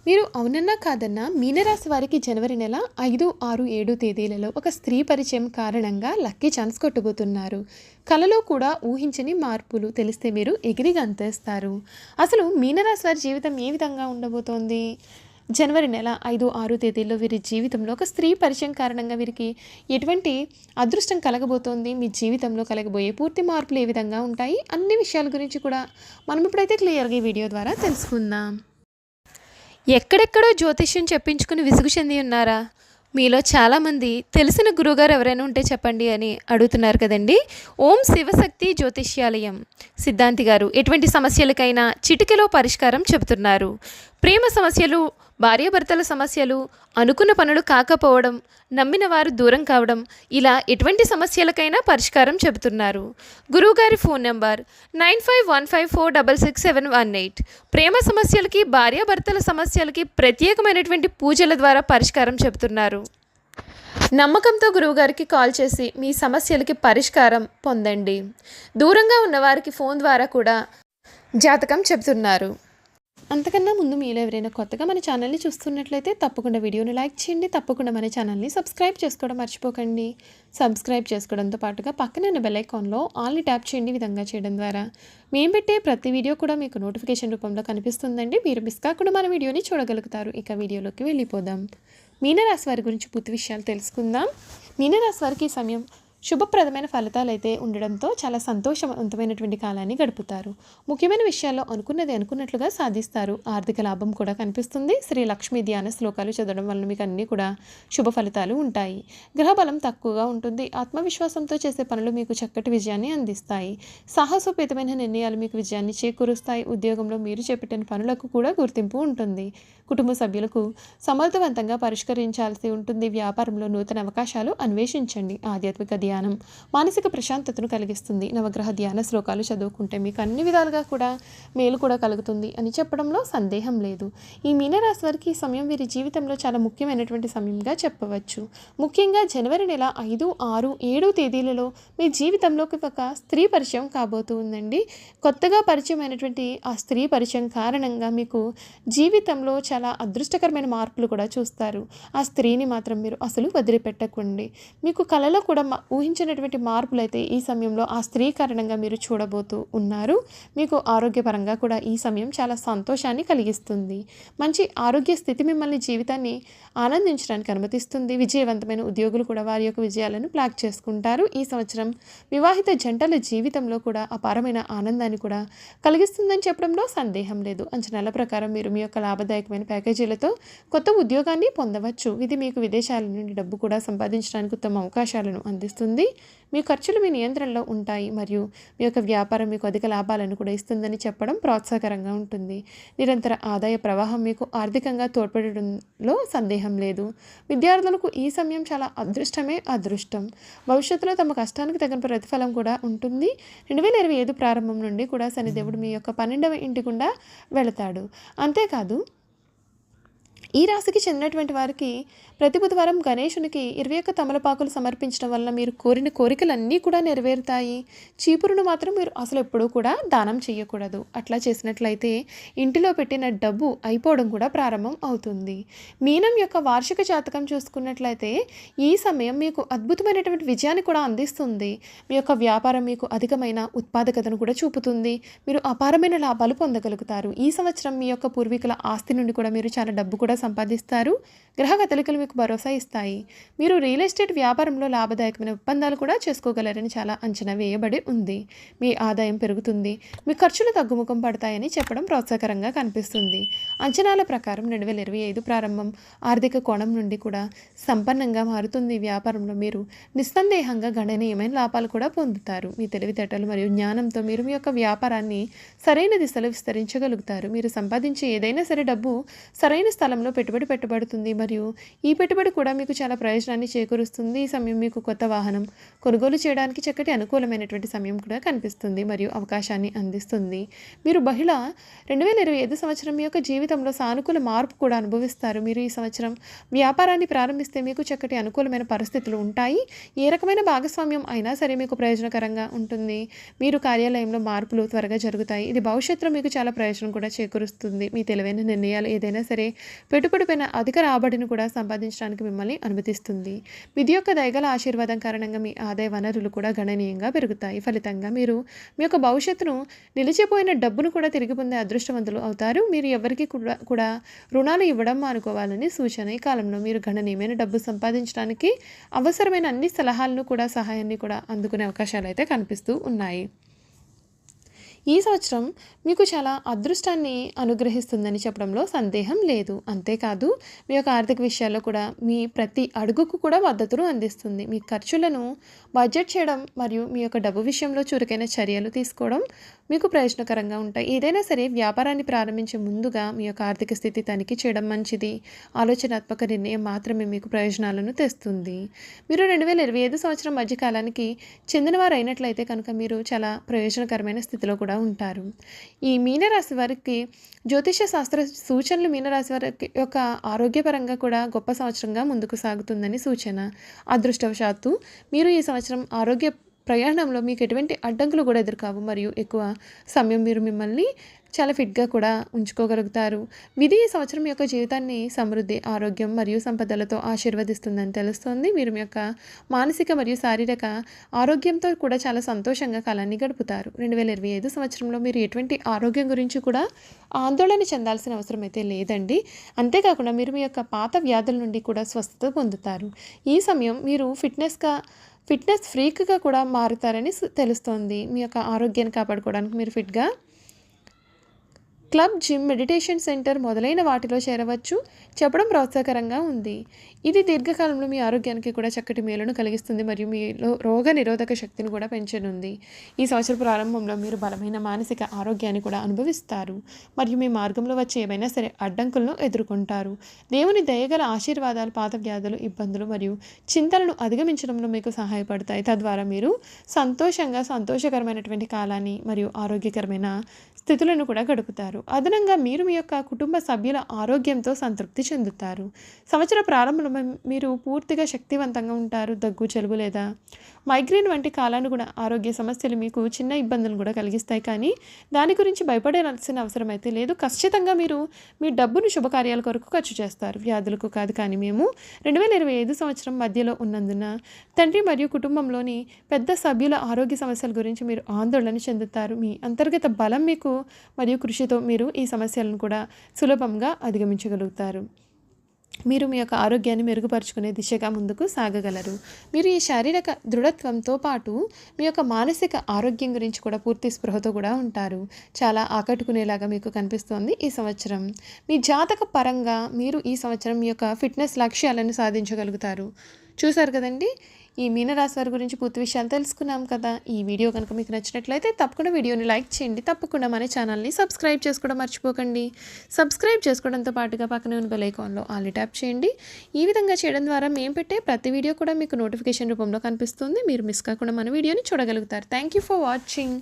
మీరు అవునన్నా కాదన్నా మీనరాశి వారికి జనవరి నెల 5, 6, 7 తేదీలలో ఒక స్త్రీ పరిచయం కారణంగా లక్కీ ఛాన్స్ కొట్టబోతున్నారు. కలలో కూడా ఊహించని మార్పులు తెలిస్తే మీరు ఎగిరి గంతేస్తారు. అసలు మీనరాశి వారి జీవితం ఏ విధంగా ఉండబోతోంది? జనవరి నెల 5, 6 తేదీల్లో వీరి జీవితంలో ఒక స్త్రీ పరిచయం కారణంగా వీరికి ఎటువంటి అదృష్టం కలగబోతోంది? మీ జీవితంలో కలగబోయే పూర్తి మార్పులు ఏ విధంగా ఉంటాయి? అన్ని విషయాల గురించి కూడా మనం ఇప్పుడైతే క్లియర్గా ఈ వీడియో ద్వారా తెలుసుకుందాం. ఎక్కడెక్కడో జ్యోతిష్యం చెప్పించుకుని విసుగు చెంది ఉన్నారా? మీలో చాలామంది తెలిసిన గురువుగారు ఎవరైనా ఉంటే చెప్పండి అని అడుగుతున్నారు కదండి. ఓం శివశక్తి జ్యోతిష్యాలయం సిద్ధాంతి గారు ఎటువంటి సమస్యలకైనా చిటికెలో పరిష్కారం చెబుతున్నారు. ప్రేమ సమస్యలు, భార్యాభర్తల సమస్యలు, అనుకున్న పనులు కాకపోవడం, నమ్మిన వారు దూరం కావడం, ఇలా ఎటువంటి సమస్యలకైనా పరిష్కారం చెబుతున్నారు. గురువుగారి ఫోన్ నెంబర్ 9515466718. ప్రేమ సమస్యలకి, భార్యాభర్తల సమస్యలకి ప్రత్యేకమైనటువంటి పూజల ద్వారా పరిష్కారం చెబుతున్నారు. నమ్మకంతో గురువుగారికి కాల్ చేసి మీ సమస్యలకి పరిష్కారం పొందండి. దూరంగా ఉన్నవారికి ఫోన్ ద్వారా కూడా జాతకం చెబుతున్నారు. అంతకన్నా ముందు మీలో ఎవరైనా కొత్తగా మన ఛానల్ని చూస్తున్నట్లయితే తప్పకుండా వీడియోని లైక్ చేయండి. తప్పకుండా మన ఛానల్ని సబ్స్క్రైబ్ చేసుకోవడం మర్చిపోకండి. సబ్స్క్రైబ్ చేసుకోవడంతో పాటుగా పక్కనే ఉన్న బెల్ ఐకాన్లో ఆల్ని ట్యాప్ చేయండి. విధంగా చేయడం ద్వారా మేము పెట్టే ప్రతి వీడియో కూడా మీకు నోటిఫికేషన్ రూపంలో కనిపిస్తుందండి. మీరు మిస్ కాకుండా మన వీడియోని చూడగలుగుతారు. ఇక వీడియోలోకి వెళ్ళిపోదాం. మీనరాశి వారి గురించి పూర్తి విషయాలు తెలుసుకుందాం. మీనరాశి వారికి ఈ సమయం శుభప్రదమైన ఫలితాలు అయితే ఉండడంతో చాలా సంతోషవంతమైనటువంటి కాలాన్ని గడుపుతారు. ముఖ్యమైన విషయాల్లో అనుకున్నది అనుకున్నట్లుగా సాధిస్తారు. ఆర్థిక లాభం కూడా కనిపిస్తుంది. శ్రీ లక్ష్మీ ధ్యాన శ్లోకాలు చదవడం వలన మీకు అన్నీ కూడా శుభ ఫలితాలు ఉంటాయి. గ్రహబలం తక్కువగా ఉంటుంది. ఆత్మవిశ్వాసంతో చేసే పనులు మీకు చక్కటి విజయాన్ని అందిస్తాయి. సాహసోపేతమైన నిర్ణయాలు మీకు విజయాన్ని చేకూరుస్తాయి. ఉద్యోగంలో మీరు చేపట్టిన పనులకు కూడా గుర్తింపు ఉంటుంది. కుటుంబ సభ్యులకు సమర్థవంతంగా పరిష్కరించాల్సి ఉంటుంది. వ్యాపారంలో నూతన అవకాశాలు అన్వేషించండి. ఆధ్యాత్మిక ధ్యానం మానసిక ప్రశాంతతను కలిగిస్తుంది. నవగ్రహ ధ్యాన శ్లోకాలు చదువుకుంటే మీకు అన్ని విధాలుగా కూడా మేలు కూడా కలుగుతుంది అని చెప్పడంలో సందేహం లేదు. ఈ మీనరాశి వారికి ఈ సమయం వీరి జీవితంలో చాలా ముఖ్యమైనటువంటి సమయంగా చెప్పవచ్చు. ముఖ్యంగా జనవరి నెల 5, 6, 7 తేదీలలో మీ జీవితంలోకి ఒక స్త్రీ పరిచయం కాబోతుందండి. కొత్తగా పరిచయం అయినటువంటి ఆ స్త్రీ పరిచయం కారణంగా మీకు జీవితంలో చాలా అదృష్టకరమైన మార్పులు కూడా చూస్తారు. ఆ స్త్రీని మాత్రం మీరు అసలు వదిలిపెట్టకండి. మీకు కళలో కూడా ఊహించినటువంటి మార్పులు అయితే ఈ సమయంలో ఆ స్త్రీ కారణంగా మీరు చూడబోతూ ఉన్నారు. మీకు ఆరోగ్యపరంగా కూడా ఈ సమయం చాలా సంతోషాన్ని కలిగిస్తుంది. మంచి ఆరోగ్య స్థితి మిమ్మల్ని జీవితాన్ని ఆనందించడానికి అనుమతిస్తుంది. విజయవంతమైన ఉద్యోగులు కూడా వారి యొక్క విజయాలను ప్లాక్ చేసుకుంటారు. ఈ సంవత్సరం వివాహిత జంటల జీవితంలో కూడా అపారమైన ఆనందాన్ని కూడా కలిగిస్తుందని చెప్పడంలో సందేహం లేదు. అంచనాల ప్రకారం మీరు మీ యొక్క లాభదాయకమైన ప్యాకేజీలతో కొత్త ఉద్యోగాన్ని పొందవచ్చు. ఇది మీకు విదేశాల నుండి డబ్బు కూడా సంపాదించడానికి ఉత్తమ అవకాశాలను అందిస్తుంది. మీ ఖర్చులు మీ నియంత్రణలో ఉంటాయి మరియు మీ యొక్క వ్యాపారం మీకు అధిక లాభాలను కూడా ఇస్తుందని చెప్పడం ప్రోత్సాహకరంగా ఉంటుంది. నిరంతర ఆదాయ ప్రవాహం మీకు ఆర్థికంగా తోడ్పడడంలో సందేహం లేదు. విద్యార్థులకు ఈ సమయం చాలా అదృష్టమే అదృష్టం. భవిష్యత్తులో తమ కష్టానికి తగిన ప్రతిఫలం కూడా ఉంటుంది. 2025 ప్రారంభం నుండి కూడా శనిదేవుడు మీ యొక్క 12వ ఇంటి గుండా వెళతాడు. అంతేకాదు ఈ రాశికి చెందినటువంటి వారికి ప్రతి బుధవారం గణేశునికి 21 తమలపాకులు సమర్పించడం వల్ల మీరు కోరిన కోరికలన్నీ కూడా నెరవేరుతాయి. చీపురును మాత్రం మీరు అసలు ఎప్పుడూ కూడా దానం చేయకూడదు. అట్లా చేసినట్లయితే ఇంటిలో పెట్టిన డబ్బు అయిపోవడం కూడా ప్రారంభం అవుతుంది. మీనం యొక్క వార్షిక జాతకం చూసుకున్నట్లయితే ఈ సమయం మీకు అద్భుతమైనటువంటి విజయాన్ని కూడా అందిస్తుంది. మీ యొక్క వ్యాపారం మీకు అధికమైన ఉత్పాదకతను కూడా చూపుతుంది. మీరు అపారమైన లాభాలు పొందగలుగుతారు. ఈ సంవత్సరం మీ యొక్క పూర్వీకుల ఆస్తి నుండి కూడా మీరు చాలా డబ్బు కూడా సంపాదిస్తారు. గ్రహ కదలికలు మీకు భరోసా ఇస్తాయి. మీరు రియల్ ఎస్టేట్ వ్యాపారంలో లాభదాయకమైన ఒప్పందాలు కూడా చేసుకోగలరని చాలా అంచనా వేయబడి ఉంది. మీ ఆదాయం పెరుగుతుంది. మీ ఖర్చులు తగ్గుముఖం పడతాయని చెప్పడం ప్రోత్సాహకరంగా కనిపిస్తుంది. అంచనాల ప్రకారం 2025 ప్రారంభం ఆర్థిక కోణం నుండి కూడా సంపన్నంగా మారుతుంది. వ్యాపారంలో మీరు నిస్సందేహంగా గణనీయమైన లాభాలు కూడా పొందుతారు. మీ తెలివితేటలు మరియు జ్ఞానంతో మీరు మీ యొక్క వ్యాపారాన్ని సరైన దిశలో విస్తరించగలుగుతారు. మీరు సంపాదించే ఏదైనా సరే డబ్బు సరైన స్థలంలో పెట్టుబడి పెట్టబడుతుంది మరియు ఈ పెట్టుబడి కూడా మీకు చాలా ప్రయోజనాన్ని చేకూరుస్తుంది. ఈ సమయం మీకు కొత్త వాహనం కొనుగోలు చేయడానికి చక్కటి అనుకూలమైనటువంటి సమయం కూడా కనిపిస్తుంది మరియు అవకాశాన్ని అందిస్తుంది. మీరు బహుళ 2025 సంవత్సరం మీ యొక్క జీవిత జీవితంలో సానుకూల మార్పు కూడా అనుభవిస్తారు. మీరు ఈ సంవత్సరం వ్యాపారాన్ని ప్రారంభిస్తే మీకు చక్కటి అనుకూలమైన పరిస్థితులు ఉంటాయి. ఏ రకమైన భాగస్వామ్యం అయినా సరే మీకు ప్రయోజనకరంగా ఉంటుంది. మీరు కార్యాలయంలో మార్పులు త్వరగా జరుగుతాయి. ఇది భవిష్యత్తులో మీకు చాలా ప్రయోజనం కూడా చేకూరుస్తుంది. మీ తెలివైన నిర్ణయాలు ఏదైనా సరే పెట్టుబడి పైన అధిక రాబడిని కూడా సంపాదించడానికి మిమ్మల్ని అనుమతిస్తుంది. విధి యొక్క దయగల ఆశీర్వాదం కారణంగా మీ ఆదాయ వనరులు కూడా గణనీయంగా పెరుగుతాయి. ఫలితంగా మీరు మీ యొక్క భవిష్యత్తును నిలిచిపోయిన డబ్బును కూడా తిరిగి పొందే అదృష్టవంతులు అవుతారు. మీరు ఎవరికి కూడా రుణాలు ఇవ్వడం మానుకోవాలని సూచన. ఈ కాలంలో మీరు గణనీయమైన డబ్బు సంపాదించడానికి అవసరమైన అన్ని సలహాలను కూడా సహాయాన్ని కూడా అందుకునే అవకాశాలు అయితే కనిపిస్తూ ఉన్నాయి. ఈ సంవత్సరం మీకు చాలా అదృష్టాన్ని అనుగ్రహిస్తుందని చెప్పడంలో సందేహం లేదు. అంతేకాదు మీ యొక్క ఆర్థిక విషయాల్లో కూడా మీ ప్రతి అడుగుకు కూడా మద్దతును అందిస్తుంది. మీ ఖర్చులను బడ్జెట్ చేయడం మరియు మీ యొక్క డబ్బు విషయంలో చురుకైన చర్యలు తీసుకోవడం మీకు ప్రయోజనకరంగా ఉంటాయి. ఏదైనా సరే వ్యాపారాన్ని ప్రారంభించే ముందుగా మీ యొక్క ఆర్థిక స్థితి తనిఖీ చేయడం మంచిది. ఆలోచనాత్మక నిర్ణయం మాత్రమే మీకు ప్రయోజనాలను తెస్తుంది. మీరు 2025 సంవత్సరం మధ్యకాలానికి చెందినవారు అయినట్లయితే కనుక మీరు చాలా ప్రయోజనకరమైన స్థితిలో కూడా ఉంటారు. ఈ మీనరాశి వారికి జ్యోతిష శాస్త్ర సూచనలు మీనరాశి వారికి యొక్క ఆరోగ్యపరంగా కూడా గొప్ప సంవత్సరంగా ముందుకు సాగుతుందని సూచన. అదృష్టవశాత్తు మీరు ఈ సంవత్సరం ఆరోగ్య ప్రయాణంలో మీకు ఎటువంటి అడ్డంకులు కూడా ఎదురుకావు మరియు ఎక్కువ సమయం మీరు మిమ్మల్ని చాలా ఫిట్గా కూడా ఉంచుకోగలుగుతారు. విధి ఈ సంవత్సరం యొక్క జీవితాన్ని సమృద్ధి, ఆరోగ్యం మరియు సంపదలతో ఆశీర్వదిస్తుందని తెలుస్తోంది. మీరు మీ యొక్క మానసిక మరియు శారీరక ఆరోగ్యంతో కూడా చాలా సంతోషంగా కాలాన్ని గడుపుతారు. 2025 సంవత్సరంలో మీరు ఎటువంటి ఆరోగ్యం గురించి కూడా ఆందోళన చెందాల్సిన అవసరం అయితే లేదండి. అంతేకాకుండా మీరు మీ యొక్క పాత వ్యాధుల నుండి కూడా స్వస్థత పొందుతారు. ఈ సమయం మీరు ఫిట్నెస్ ఫ్రీక్గా కూడా మారుతారని తెలుస్తోంది. మీ యొక్క ఆరోగ్యాన్ని కాపాడుకోవడానికి మీరు ఫిట్గా క్లబ్, జిమ్, మెడిటేషన్ సెంటర్ మొదలైన వాటిలో చేరవచ్చు చెప్పడం ప్రోత్సాహకరంగా ఉంది. ఇది దీర్ఘకాలంలో మీ ఆరోగ్యానికి కూడా చక్కటి మేలును కలిగిస్తుంది మరియు మీలో రోగ నిరోధక శక్తిని కూడా పెంచనుంది. ఈ సంవత్సర ప్రారంభంలో మీరు బలమైన మానసిక ఆరోగ్యాన్ని కూడా అనుభవిస్తారు మరియు మీ మార్గంలో వచ్చే ఏమైనా సరే అడ్డంకులను ఎదుర్కొంటారు. దేవుని దయగల ఆశీర్వాదాలు పాత వ్యాధులు, ఇబ్బందులు మరియు చింతలను అధిగమించడంలో మీకు సహాయపడతాయి. తద్వారా మీరు సంతోషకరమైనటువంటి కాలాన్ని మరియు ఆరోగ్యకరమైన స్థితులను కూడా గడుపుతారు. అదనంగా మీరు మీ యొక్క కుటుంబ సభ్యుల ఆరోగ్యంతో సంతృప్తి చెందుతారు. సంవత్సర ప్రారంభంలో మీరు పూర్తిగా శక్తివంతంగా ఉంటారు. దగ్గు, జలుబు లేదా మైగ్రేన్ వంటి కాలానుగుణ ఆరోగ్య సమస్యలు మీకు చిన్న ఇబ్బందులను కూడా కలిగిస్తాయి, కానీ దాని గురించి భయపడాల్సిన అవసరం అయితే లేదు. ఖచ్చితంగా మీరు మీ డబ్బును శుభకార్యాల కొరకు ఖర్చు చేస్తారు, వ్యాధులకు కాదు. కానీ మేము 2025 సంవత్సరం మధ్యలో ఉన్నందున తండ్రి మరియు కుటుంబంలోని పెద్ద సభ్యుల ఆరోగ్య సమస్యల గురించి మీరు ఆందోళన చెందుతారు. మీ అంతర్గత బలం మీకు మరియు కృషితో మీరు ఈ సమస్యలను కూడా సులభంగా అధిగమించగలుగుతారు. మీరు మీ యొక్క ఆరోగ్యాన్ని మెరుగుపరుచుకునే దిశగా ముందుకు సాగగలరు. మీరు ఈ శారీరక దృఢత్వంతో పాటు మీ యొక్క మానసిక ఆరోగ్యం గురించి కూడా పూర్తి స్పృహతో కూడా ఉంటారు. చాలా ఆకట్టుకునేలాగా మీకు కనిపిస్తోంది ఈ సంవత్సరం. మీ జాతక పరంగా మీరు ఈ సంవత్సరం మీ యొక్క ఫిట్నెస్ లక్ష్యాలను సాధించగలుగుతారు. చూసారు కదండి, ఈ మీనరాశి వారి గురించి పూర్తి విషయాలు తెలుసుకున్నాం కదా. ఈ వీడియో కనుక మీకు నచ్చినట్లయితే తప్పకుండా వీడియోని లైక్ చేయండి. తప్పకుండా మన ఛానల్ని సబ్స్క్రైబ్ చేసుకోవడం మర్చిపోకండి. సబ్స్క్రైబ్ చేసుకోవడంతో పాటుగా పక్కనే ఉన్న బెల్ ఐకాన్లో ఆల్ ట్యాప్ చేయండి. ఈ విధంగా చేయడం ద్వారా మేము పెట్టే ప్రతి వీడియో కూడా మీకు నోటిఫికేషన్ రూపంలో కనిపిస్తుంది. మీరు మిస్ కాకుండా మన వీడియోని చూడగలుగుతారు. Thank you for watching.